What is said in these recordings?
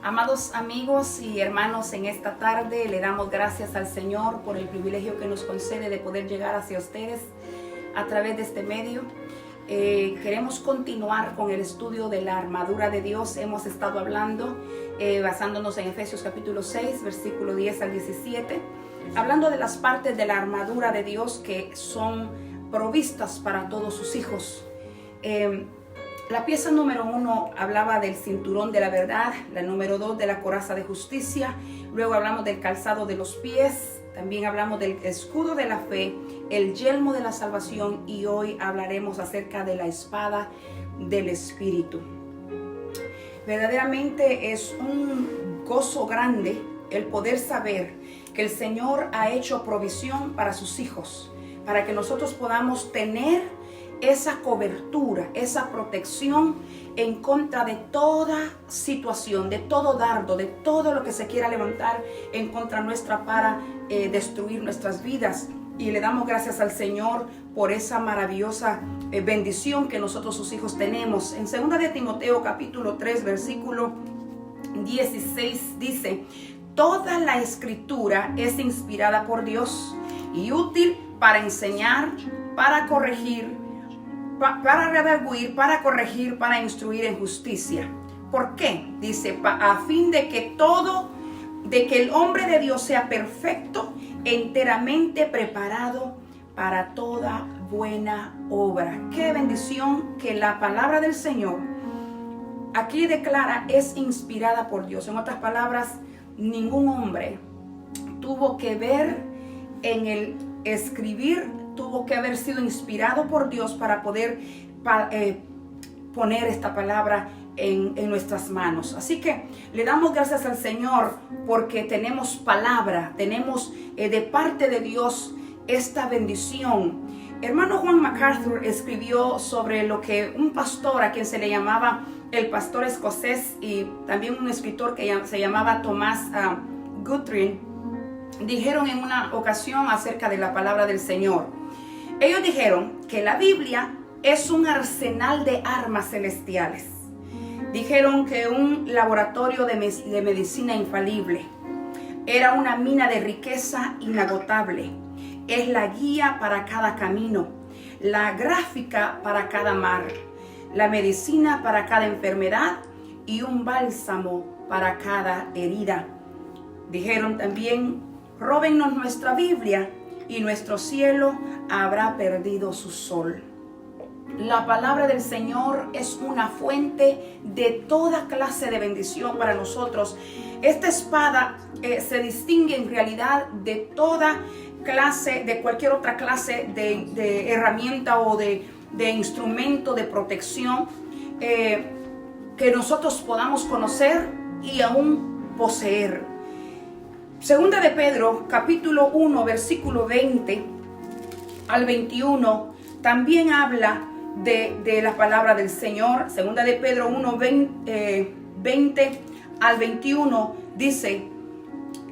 Amados amigos y hermanos, en esta tarde le damos gracias al Señor por el privilegio que nos concede de poder llegar hacia ustedes a través de este medio. Queremos continuar con el estudio de la armadura de Dios. Hemos estado hablando, basándonos en Efesios capítulo 6, versículo 10 al 17, hablando de las partes de la armadura de Dios que son provistas para todos sus hijos. La pieza número 1 hablaba del cinturón de la verdad, la número 2 de la coraza de justicia, luego hablamos del calzado de los pies, también hablamos del escudo de la fe, el yelmo de la salvación y hoy hablaremos acerca de la espada del Espíritu. Verdaderamente es un gozo grande el poder saber que el Señor ha hecho provisión para sus hijos, para que nosotros podamos tener esa cobertura, esa protección en contra de toda situación, de todo dardo, de todo lo que se quiera levantar en contra nuestra para destruir nuestras vidas. Y le damos gracias al Señor por esa maravillosa bendición que nosotros sus hijos tenemos. En 2 de Timoteo capítulo 3 versículo 16 dice: toda la escritura es inspirada por Dios y útil para enseñar, para corregir, para redarguir, para corregir, para instruir en justicia. ¿Por qué? Dice, a fin de que el hombre de Dios sea perfecto, enteramente preparado para toda buena obra. Qué bendición que la palabra del Señor aquí declara es inspirada por Dios. En otras palabras, ningún hombre tuvo que ver en el escribir, tuvo que haber sido inspirado por Dios para poder poner esta palabra en nuestras manos. Así que le damos gracias al Señor porque tenemos palabra, tenemos de parte de Dios esta bendición. Hermano Juan MacArthur escribió sobre lo que un pastor a quien se le llamaba el pastor escocés y también un escritor que se llamaba Thomas Guthrie dijeron en una ocasión acerca de la palabra del Señor. Ellos dijeron que la Biblia es un arsenal de armas celestiales. Dijeron que un laboratorio de medicina infalible. Era una mina de riqueza inagotable. Es la guía para cada camino, la gráfica para cada mar, la medicina para cada enfermedad y un bálsamo para cada herida. Dijeron también: róbennos nuestra Biblia y nuestro cielo habrá perdido su sol. La palabra del Señor es una fuente de toda clase de bendición para nosotros. Esta espada se distingue en realidad de toda clase, de cualquier otra clase de herramienta o de instrumento de protección que nosotros podamos conocer y aún poseer. Segunda de Pedro, capítulo 1, versículo 20 al 21, también habla de la palabra del Señor. Segunda de Pedro 1, 20 al 21, dice: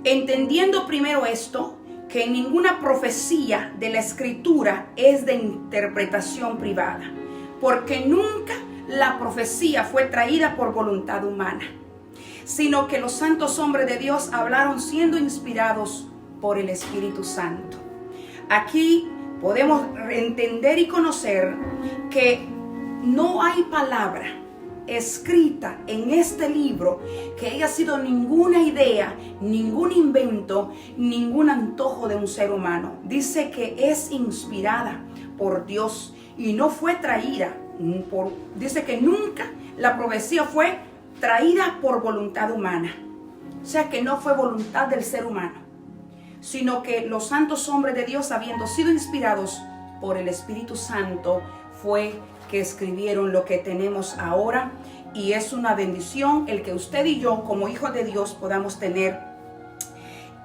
entendiendo primero esto, que ninguna profecía de la Escritura es de interpretación privada, porque nunca la profecía fue traída por voluntad humana, sino que los santos hombres de Dios hablaron siendo inspirados por el Espíritu Santo. Aquí podemos entender y conocer que no hay palabra escrita en este libro que haya sido ninguna idea, ningún invento, ningún antojo de un ser humano. Dice que es inspirada por Dios y no fue traída dice que nunca la profecía fue traída por voluntad humana. O sea que no fue voluntad del ser humano, sino que los santos hombres de Dios, habiendo sido inspirados por el Espíritu Santo, fue que escribieron lo que tenemos ahora. Y es una bendición el que usted y yo, como hijos de Dios, podamos tener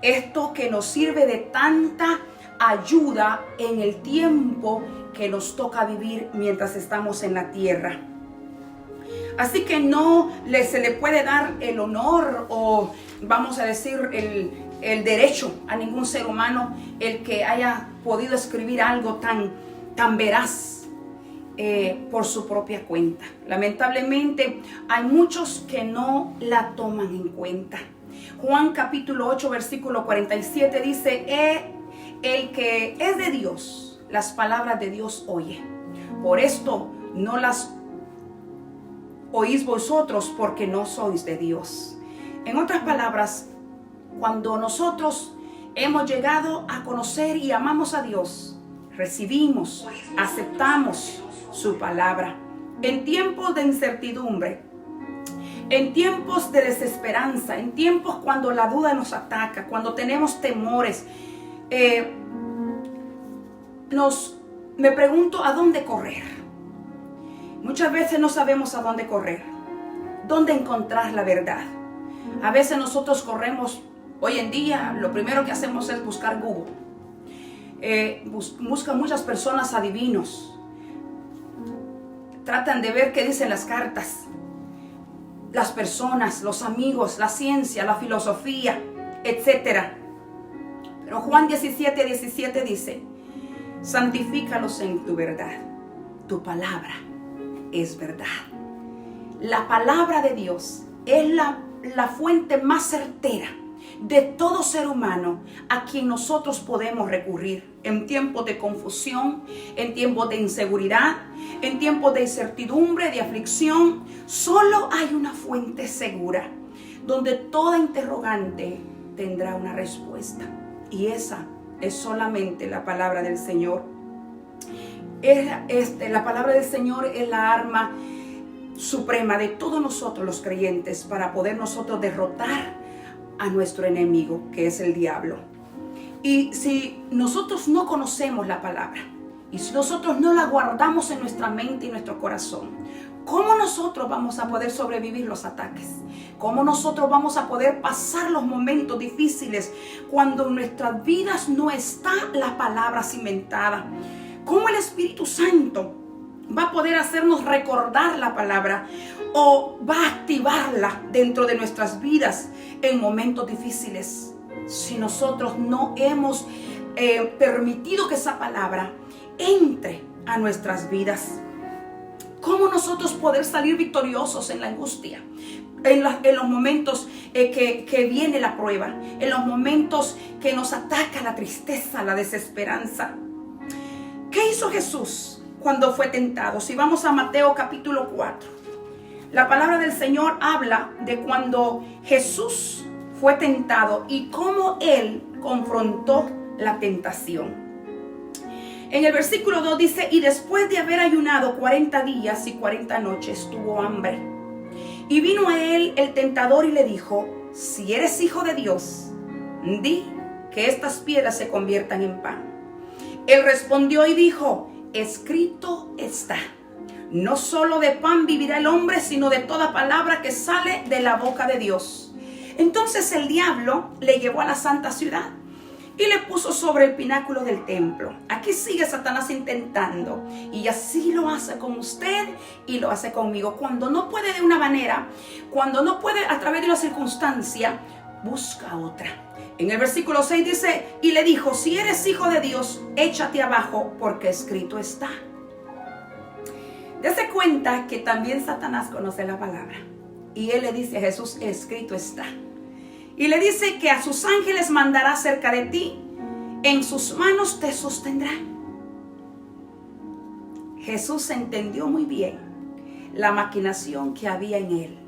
esto que nos sirve de tanta ayuda en el tiempo que nos toca vivir mientras estamos en la tierra. Así que no se le puede dar el honor o vamos a decir el derecho a ningún ser humano el que haya podido escribir algo tan veraz. por su propia cuenta. Lamentablemente hay muchos que no la toman en cuenta. Juan capítulo 8 versículo 47 dice: el que es de Dios, las palabras de Dios oye. Por esto no las oís vosotros, porque no sois de Dios. En otras palabras, cuando nosotros hemos llegado a conocer y amamos a Dios, recibimos, aceptamos su palabra. En tiempos de incertidumbre, en tiempos de desesperanza, en tiempos cuando la duda nos ataca, cuando tenemos temores, me pregunto a dónde correr. Muchas veces no sabemos a dónde correr, dónde encontrar la verdad. A veces nosotros corremos, hoy en día lo primero que hacemos es buscar Google. Buscan muchas personas adivinos. Tratan de ver qué dicen las cartas, las personas, los amigos, la ciencia, la filosofía, etc. Pero Juan 17:17 dice: santifícalos en tu verdad, tu palabra es verdad. La palabra de Dios es la fuente más certera de todo ser humano a quien nosotros podemos recurrir en tiempos de confusión, en tiempos de inseguridad, en tiempos de incertidumbre, de aflicción. Solo hay una fuente segura donde toda interrogante tendrá una respuesta, y esa es solamente la palabra del Señor. La palabra del Señor es la arma suprema de todos nosotros los creyentes para poder nosotros derrotar a nuestro enemigo, que es el diablo. Y si nosotros no conocemos la palabra, y si nosotros no la guardamos en nuestra mente y nuestro corazón, ¿cómo nosotros vamos a poder sobrevivir los ataques? ¿Cómo nosotros vamos a poder pasar los momentos difíciles cuando en nuestras vidas no está la palabra cimentada? ¿Cómo el Espíritu Santo va a poder hacernos recordar la palabra o va a activarla dentro de nuestras vidas en momentos difíciles si nosotros no hemos permitido que esa palabra entre a nuestras vidas? ¿Cómo nosotros poder salir victoriosos en la angustia? En los momentos que viene la prueba, en los momentos que nos ataca la tristeza, la desesperanza. ¿Qué hizo Jesús cuando fue tentado? Si vamos a Mateo capítulo 4, la palabra del Señor habla de cuando Jesús fue tentado y cómo Él confrontó la tentación. En el versículo 2 dice: y después de haber ayunado 40 días y 40 noches, tuvo hambre. Y vino a Él el tentador y le dijo: si eres hijo de Dios, di que estas piedras se conviertan en pan. Él respondió y dijo: escrito está, no solo de pan vivirá el hombre, sino de toda palabra que sale de la boca de Dios. Entonces el diablo le llevó a la santa ciudad y le puso sobre el pináculo del templo. Aquí sigue Satanás intentando, y así lo hace con usted y lo hace conmigo. Cuando no puede de una manera, cuando no puede a través de una circunstancia, busca otra. En el versículo 6 dice: y le dijo: si eres hijo de Dios, échate abajo, porque escrito está. Dese cuenta que también Satanás conoce la palabra, y él le dice a Jesús: escrito está. Y le dice que a sus ángeles mandará cerca de ti, en sus manos te sostendrán. Jesús entendió muy bien la maquinación que había en él.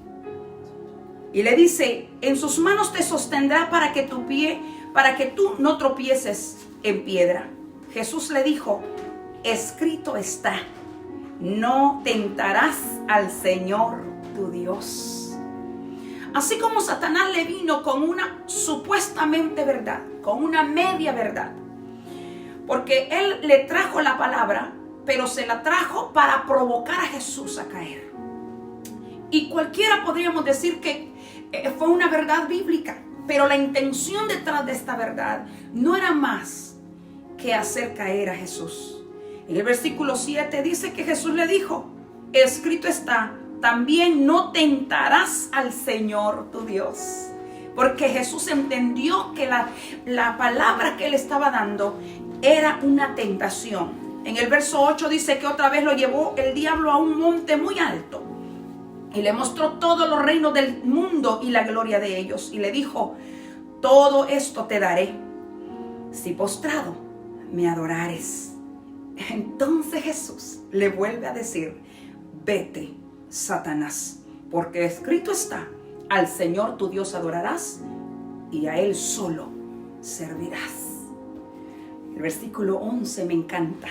Y le dice: en sus manos te sostendrá para que tú no tropieces en piedra. Jesús le dijo: escrito está, no tentarás al Señor tu Dios. Así como Satanás le vino con una supuestamente verdad, con una media verdad, porque él le trajo la palabra, pero se la trajo para provocar a Jesús a caer. Y cualquiera podríamos decir que fue una verdad bíblica, pero la intención detrás de esta verdad no era más que hacer caer a Jesús. En el versículo 7 dice que Jesús le dijo: escrito está, también no tentarás al Señor tu Dios. Porque Jesús entendió que la palabra que él estaba dando era una tentación. En el verso 8 dice que otra vez lo llevó el diablo a un monte muy alto y le mostró todos los reinos del mundo y la gloria de ellos. Y le dijo: todo esto te daré si postrado me adorares. Entonces Jesús le vuelve a decir: vete, Satanás, porque escrito está: al Señor tu Dios adorarás y a Él solo servirás. El versículo 11 me encanta.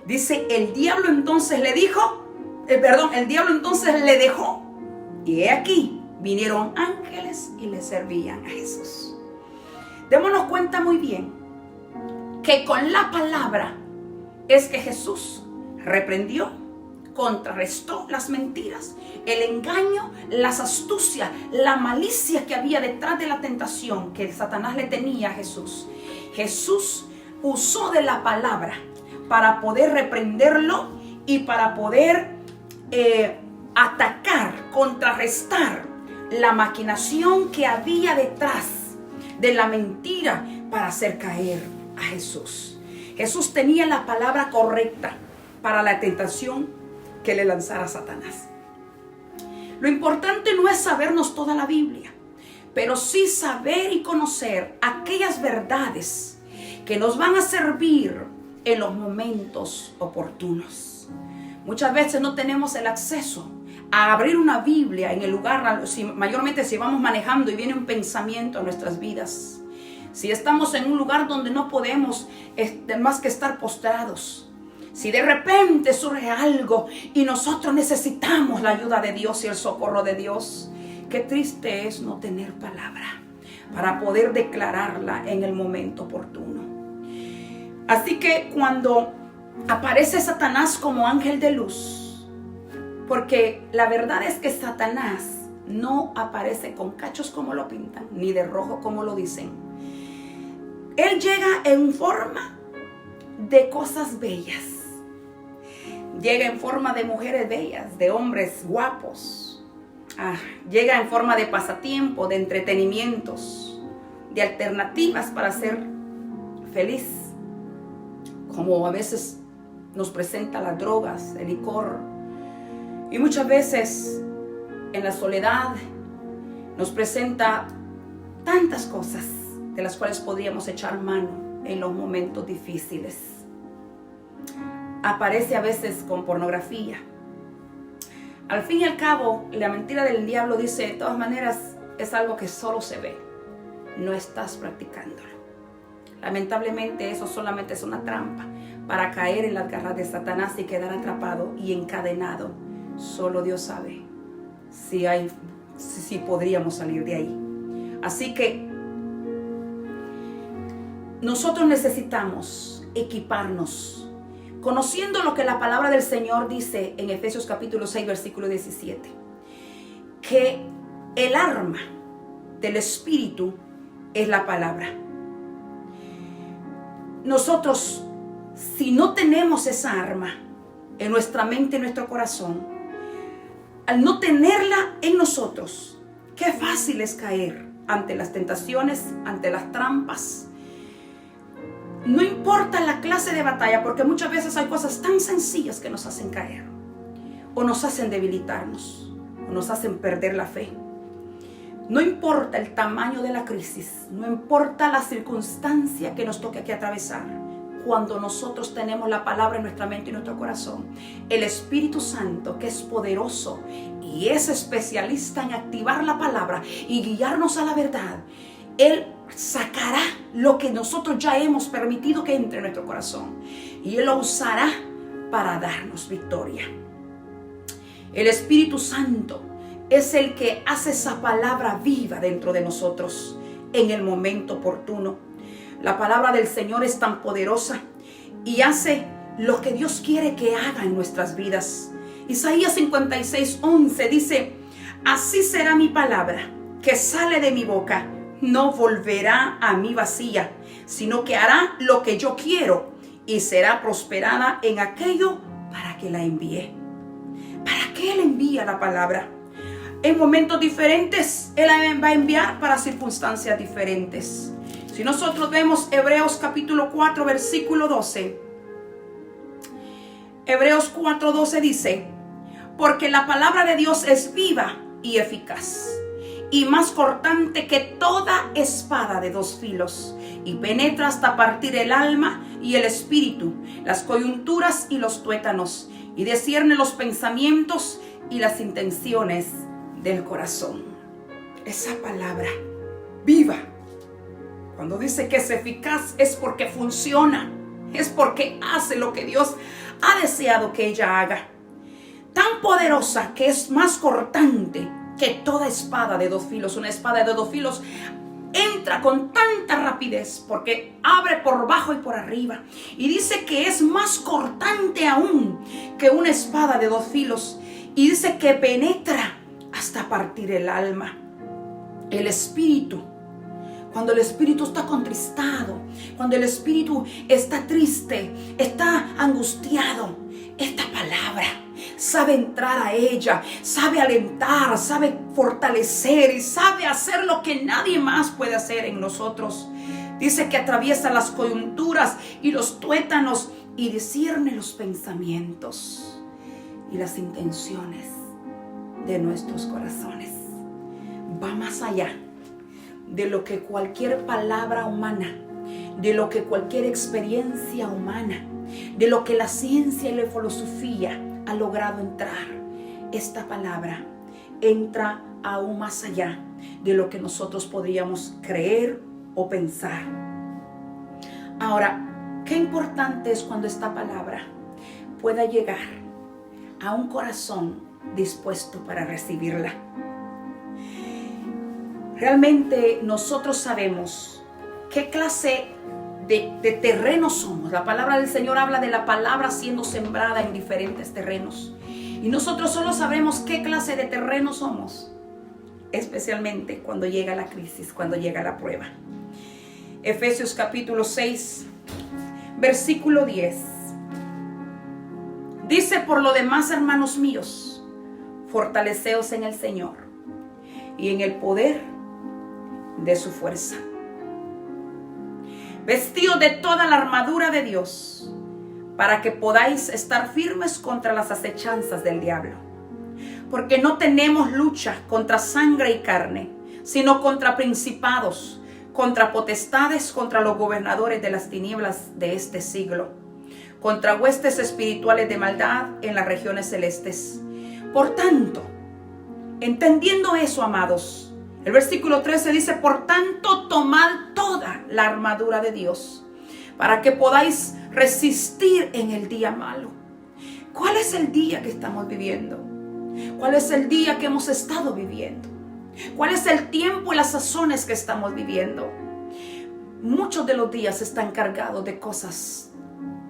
Dice: el diablo entonces le dijo, el diablo entonces le dejó, y he aquí vinieron ángeles y le servían a Jesús. Démonos cuenta muy bien que con la palabra es que Jesús reprendió, contrarrestó las mentiras, el engaño, las astucias, la malicia que había detrás de la tentación que Satanás le tenía a Jesús. Jesús usó de la palabra para poder reprenderlo y para poder atacar, contrarrestar la maquinación que había detrás de la mentira para hacer caer a Jesús. Jesús tenía la palabra correcta para la tentación que le lanzara Satanás. Lo importante no es sabernos toda la Biblia, pero sí saber y conocer aquellas verdades que nos van a servir en los momentos oportunos. Muchas veces no tenemos el acceso a abrir una Biblia en el lugar, mayormente si vamos manejando y viene un pensamiento a nuestras vidas. Si estamos en un lugar donde no podemos más que estar postrados. Si de repente surge algo y nosotros necesitamos la ayuda de Dios y el socorro de Dios, qué triste es no tener palabra para poder declararla en el momento oportuno. Así que cuando aparece Satanás como ángel de luz, porque la verdad es que Satanás no aparece con cachos como lo pintan, ni de rojo como lo dicen. Él llega en forma de cosas bellas. Llega en forma de mujeres bellas, de hombres guapos. Llega en forma de pasatiempo, de entretenimientos, de alternativas para ser feliz. Como a veces nos presenta las drogas, el licor. Y muchas veces en la soledad nos presenta tantas cosas de las cuales podríamos echar mano en los momentos difíciles. Aparece a veces con pornografía. Al fin y al cabo, la mentira del diablo dice: de todas maneras, es algo que solo se ve, no estás practicándolo. Lamentablemente eso solamente es una trampa para caer en las garras de Satanás y quedar atrapado y encadenado. Solo Dios sabe si podríamos salir de ahí. Así que nosotros necesitamos equiparnos, conociendo lo que la palabra del Señor dice en Efesios capítulo 6, versículo 17. Que el arma del Espíritu es la palabra. Nosotros, si no tenemos esa arma en nuestra mente, en nuestro corazón, al no tenerla en nosotros, qué fácil es caer ante las tentaciones, ante las trampas. No importa la clase de batalla, porque muchas veces hay cosas tan sencillas que nos hacen caer, o nos hacen debilitarnos, o nos hacen perder la fe. No importa el tamaño de la crisis, no importa la circunstancia que nos toque aquí atravesar. Cuando nosotros tenemos la palabra en nuestra mente y nuestro corazón, el Espíritu Santo, que es poderoso y es especialista en activar la palabra y guiarnos a la verdad, Él sacará lo que nosotros ya hemos permitido que entre en nuestro corazón y Él lo usará para darnos victoria. El Espíritu Santo es el que hace esa palabra viva dentro de nosotros en el momento oportuno. La palabra del Señor es tan poderosa y hace lo que Dios quiere que haga en nuestras vidas. Isaías 56:11 dice: así será mi palabra que sale de mi boca, no volverá a mí vacía, sino que hará lo que yo quiero y será prosperada en aquello para que la envíe. ¿Para qué Él envía la palabra? En momentos diferentes Él va a enviar para circunstancias diferentes. Si nosotros vemos Hebreos capítulo 4 versículo 12, Hebreos 4:12 dice: porque la palabra de Dios es viva y eficaz, y más cortante que toda espada de dos filos, y penetra hasta partir el alma y el espíritu, las coyunturas y los tuétanos, y discierne los pensamientos y las intenciones del corazón. Esa palabra viva, cuando dice que es eficaz, es porque funciona, es porque hace lo que Dios ha deseado que ella haga. Tan poderosa que es más cortante que toda espada de dos filos. Una espada de dos filos entra con tanta rapidez porque abre por bajo y por arriba. Y dice que es más cortante aún que una espada de dos filos. Y dice que penetra hasta partir el alma, el espíritu. Cuando el espíritu está contristado, cuando el espíritu está triste, está angustiado, esta palabra sabe entrar a ella, sabe alentar, sabe fortalecer y sabe hacer lo que nadie más puede hacer en nosotros. Dice que atraviesa las coyunturas y los tuétanos y discierne los pensamientos y las intenciones de nuestros corazones. Va más allá de lo que cualquier palabra humana, de lo que cualquier experiencia humana, de lo que la ciencia y la filosofía ha logrado entrar. Esta palabra entra aún más allá de lo que nosotros podríamos creer o pensar. Ahora, qué importante es cuando esta palabra pueda llegar a un corazón dispuesto para recibirla. Realmente nosotros sabemos qué clase de terreno somos. La palabra del Señor habla de la palabra siendo sembrada en diferentes terrenos. Y nosotros solo sabremos qué clase de terreno somos, especialmente cuando llega la crisis, cuando llega la prueba. Efesios capítulo 6, versículo 10. Dice: por lo demás, hermanos míos, fortaleceos en el Señor y en el poder de su fuerza. Vestidos de toda la armadura de Dios, para que podáis estar firmes contra las acechanzas del diablo. Porque no tenemos lucha contra sangre y carne, sino contra principados, contra potestades, contra los gobernadores de las tinieblas de este siglo, contra huestes espirituales de maldad en las regiones celestes. Por tanto, entendiendo eso, amados, el versículo 13 dice: por tanto, tomad toda la armadura de Dios, para que podáis resistir en el día malo. ¿Cuál es el día que estamos viviendo? ¿Cuál es el día que hemos estado viviendo? ¿Cuál es el tiempo y las sazones que estamos viviendo? Muchos de los días están cargados de cosas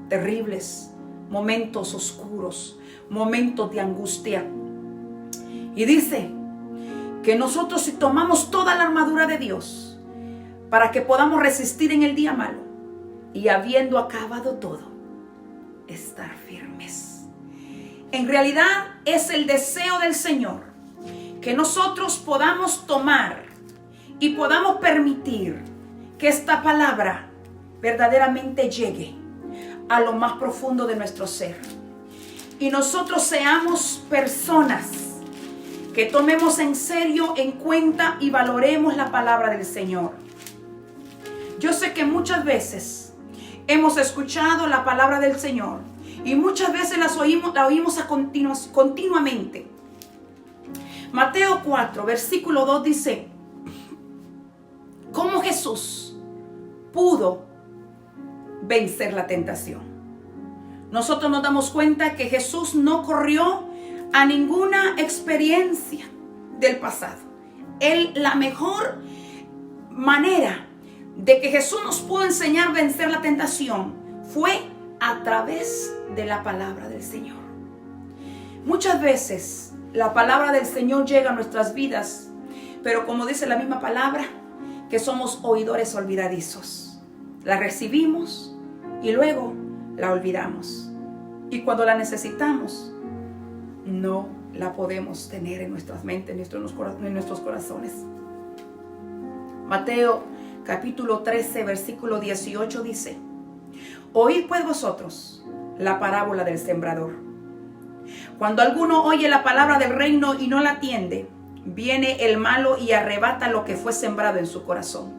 terribles, momentos oscuros, momentos de angustia. Y dice que nosotros, si tomamos toda la armadura de Dios para que podamos resistir en el día malo y habiendo acabado todo, estar firmes. En realidad es el deseo del Señor que nosotros podamos tomar y podamos permitir que esta palabra verdaderamente llegue a lo más profundo de nuestro ser. Y nosotros seamos personas que tomemos en serio, en cuenta y valoremos la palabra del Señor. Yo sé que muchas veces hemos escuchado la palabra del Señor y muchas veces la oímos continuamente. Mateo 4, versículo 2 dice: ¿cómo Jesús pudo vencer la tentación? Nosotros nos damos cuenta que Jesús no corrió a ninguna experiencia del pasado. La mejor manera de que Jesús nos pudo enseñar a vencer la tentación fue a través de la palabra del Señor. Muchas veces la palabra del Señor llega a nuestras vidas, pero como dice la misma palabra, que somos oidores olvidadizos. La recibimos y luego la olvidamos. Y cuando la necesitamos, no la podemos tener en nuestras mentes, en nuestros corazones. Mateo capítulo 13, versículo 18 dice: oíd pues vosotros la parábola del sembrador. Cuando alguno oye la palabra del reino y no la atiende, viene el malo y arrebata lo que fue sembrado en su corazón.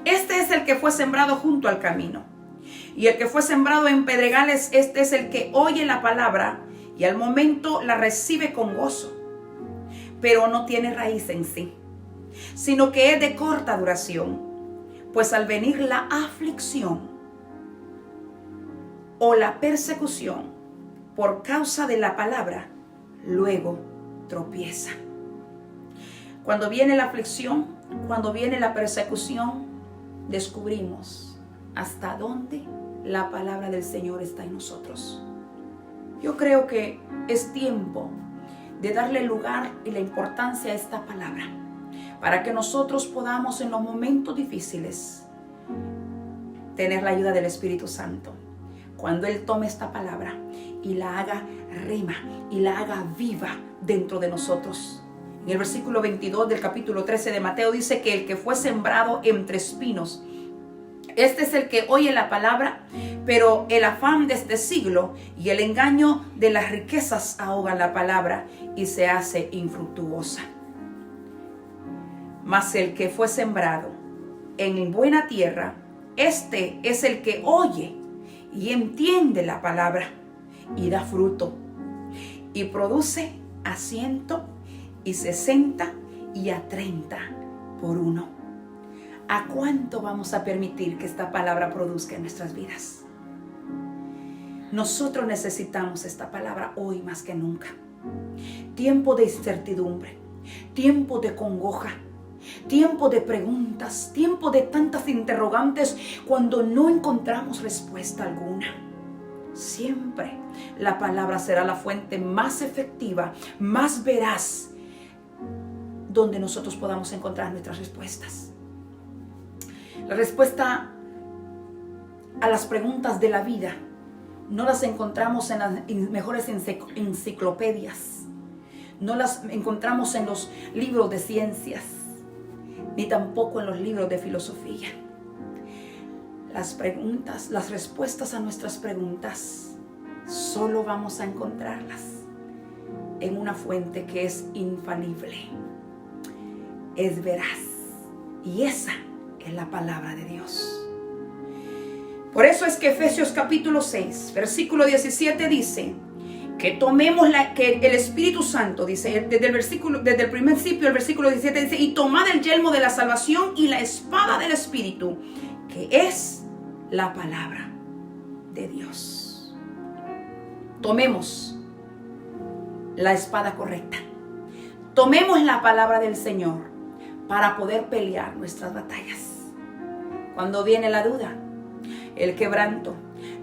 Este es el que fue sembrado junto al camino. Y el que fue sembrado en pedregales, este es el que oye la palabra y al momento la recibe con gozo, pero no tiene raíz en sí, sino que es de corta duración, pues al venir la aflicción o la persecución por causa de la palabra, luego tropieza. Cuando viene la aflicción, cuando viene la persecución, descubrimos hasta dónde la palabra del Señor está en nosotros. Yo creo que es tiempo de darle lugar y la importancia a esta palabra, para que nosotros podamos en los momentos difíciles tener la ayuda del Espíritu Santo. Cuando Él tome esta palabra y la haga rima y la haga viva dentro de nosotros. En el versículo 22 del capítulo 13 de Mateo dice que el que fue sembrado entre espinos, este es el que oye la palabra, pero el afán de este siglo y el engaño de las riquezas ahogan la palabra y se hace infructuosa. Mas el que fue sembrado en buena tierra, este es el que oye y entiende la palabra y da fruto y produce a 100 y 60 y a 30 por uno. ¿A cuánto vamos a permitir que esta palabra produzca en nuestras vidas? Nosotros necesitamos esta palabra hoy más que nunca. Tiempo de incertidumbre, tiempo de congoja, tiempo de preguntas, tiempo de tantas interrogantes cuando no encontramos respuesta alguna. Siempre la palabra será la fuente más efectiva, más veraz, donde nosotros podamos encontrar nuestras respuestas. La respuesta a las preguntas de la vida no las encontramos en las mejores enciclopedias, no las encontramos en los libros de ciencias, ni tampoco en los libros de filosofía. Las preguntas, las respuestas a nuestras preguntas, solo vamos a encontrarlas en una fuente que es infalible, es veraz, y esa es la palabra de Dios. Por eso es que Efesios capítulo 6, versículo 17 dice que tomemos que el Espíritu Santo, dice desde el principio, el versículo 17 dice, y tomad el yelmo de la salvación y la espada del Espíritu, que es la palabra de Dios. Tomemos la espada correcta. Tomemos la palabra del Señor para poder pelear nuestras batallas. Cuando viene la duda, el quebranto,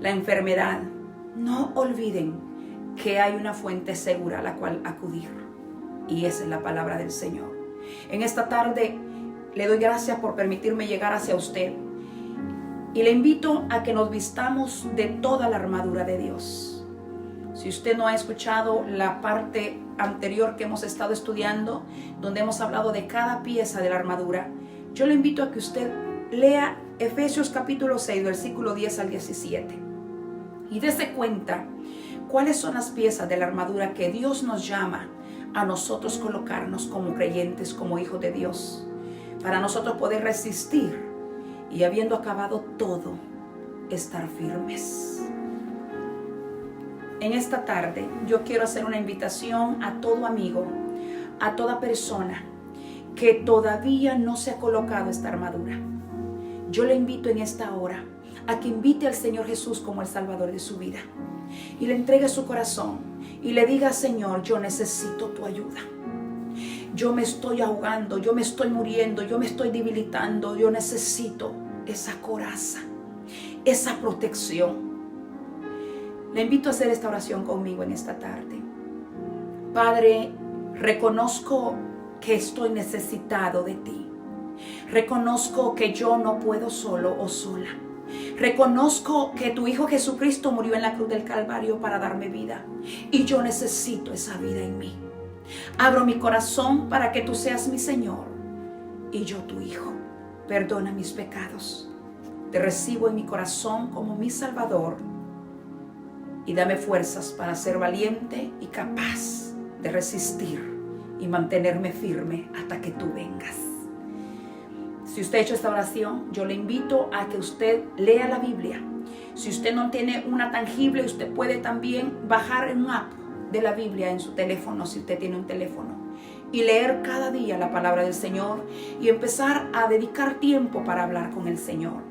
la enfermedad, no olviden que hay una fuente segura a la cual acudir. Y esa es la palabra del Señor. En esta tarde le doy gracias por permitirme llegar hacia usted. Y le invito a que nos vistamos de toda la armadura de Dios. Si usted no ha escuchado la parte anterior que hemos estado estudiando, donde hemos hablado de cada pieza de la armadura, yo le invito a que usted lea Efesios capítulo 6, versículo 10 al 17. Y dése cuenta cuáles son las piezas de la armadura que Dios nos llama a nosotros colocarnos como creyentes, como hijos de Dios, para nosotros poder resistir y, habiendo acabado todo, estar firmes. En esta tarde yo quiero hacer una invitación a todo amigo, a toda persona que todavía no se ha colocado esta armadura. Yo le invito en esta hora a que invite al Señor Jesús como el Salvador de su vida y le entregue su corazón y le diga: Señor, yo necesito tu ayuda. Yo me estoy ahogando, yo me estoy muriendo, yo me estoy debilitando, yo necesito esa coraza, esa protección. Le invito a hacer esta oración conmigo en esta tarde. Padre, reconozco que estoy necesitado de ti. Reconozco que yo no puedo solo o sola. Reconozco que tu Hijo Jesucristo murió en la cruz del Calvario para darme vida. Y yo necesito esa vida en mí. Abro mi corazón para que tú seas mi Señor y yo tu Hijo. Perdona mis pecados. Te recibo en mi corazón como mi Salvador y dame fuerzas para ser valiente y capaz de resistir y mantenerme firme hasta que tú vengas. Si usted ha hecho esta oración, yo le invito a que usted lea la Biblia. Si usted no tiene una tangible, usted puede también bajar un app de la Biblia en su teléfono, si usted tiene un teléfono, y leer cada día la palabra del Señor y empezar a dedicar tiempo para hablar con el Señor.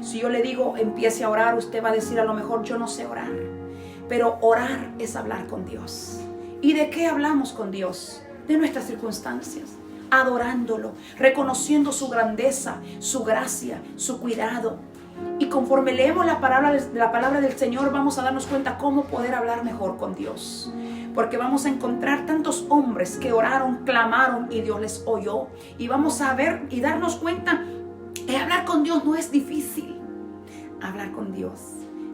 Si yo le digo empiece a orar, usted va a decir a lo mejor yo no sé orar, pero orar es hablar con Dios. ¿Y de qué hablamos con Dios? De nuestras circunstancias, adorándolo, reconociendo su grandeza, su gracia, su cuidado. Y conforme leemos la palabra del Señor, vamos a darnos cuenta cómo poder hablar mejor con Dios. Porque vamos a encontrar tantos hombres que oraron, clamaron y Dios les oyó. Y vamos a ver y darnos cuenta que hablar con Dios no es difícil. Hablar con Dios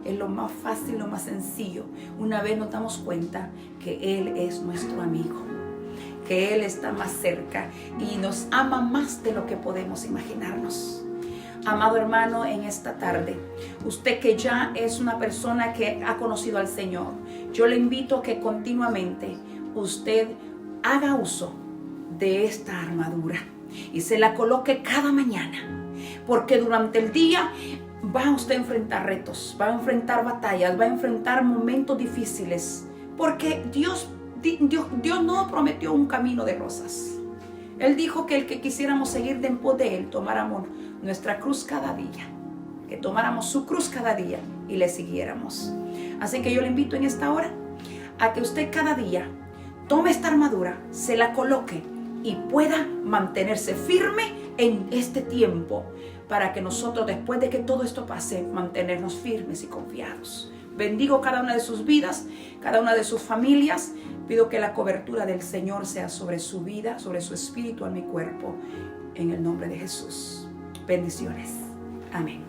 es lo más fácil, lo más sencillo. Una vez nos damos cuenta que Él es nuestro amigo, que Él está más cerca y nos ama más de lo que podemos imaginarnos. Amado hermano, en esta tarde, usted que ya es una persona que ha conocido al Señor, yo le invito a que continuamente usted haga uso de esta armadura y se la coloque cada mañana, porque durante el día va usted a enfrentar retos, va a enfrentar batallas, va a enfrentar momentos difíciles, porque Dios no prometió un camino de rosas. Él dijo que el que quisiéramos seguir de en pos de Él, tomáramos nuestra cruz cada día, que tomáramos su cruz cada día y le siguiéramos. Así que yo le invito en esta hora a que usted cada día tome esta armadura, se la coloque y pueda mantenerse firme en este tiempo, para que nosotros, después de que todo esto pase, mantenernos firmes y confiados. Bendigo cada una de sus vidas, cada una de sus familias. Pido que la cobertura del Señor sea sobre su vida, sobre su espíritu, en mi cuerpo, en el nombre de Jesús. Bendiciones. Amén.